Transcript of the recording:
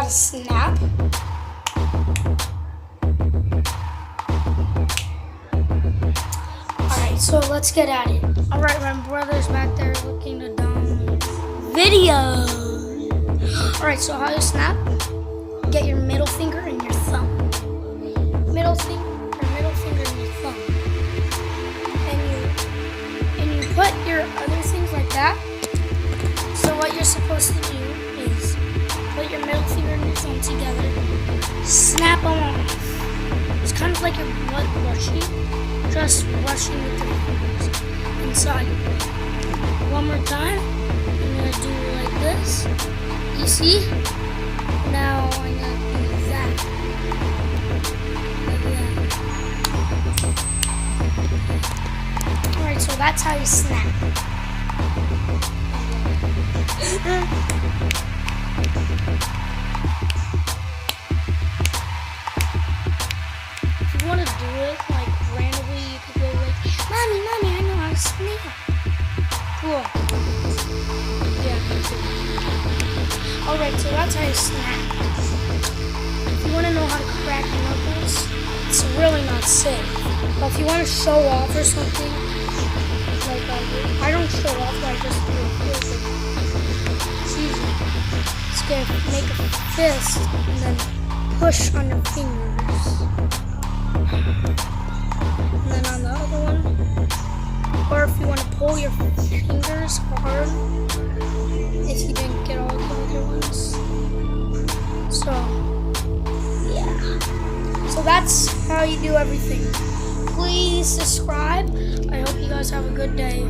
to snap. Alright, so let's get at it. Alright, my brother's back there looking to download video. Alright, so how you snap? Get your middle finger and your thumb. Middle finger and your thumb. And you put your other things like that. So what you're supposed to do is put your middle finger and your thumb together, snap them off. It's kind of like your blood rushing, just rushing with your fingers inside. One more time, I'm going to do it like this. You see? Now I'm going to do that. Like that. Alright, so that's how you snap. If you want to do it like randomly, you could go like, Mommy, I know how to snap. Cool. Yeah, me too. Alright, so that's how you snap. If you want to know how to crack knuckles, it's really not safe. But if you want to show off or something, like I don't show off, but I just do it. It's easy. Just make a fist and then push on your fingers. And then on the other one, or if you want to pull your fingers hard, if you didn't get all the other ones. So, yeah. So that's how you do everything. Please subscribe. I hope you guys have a good day.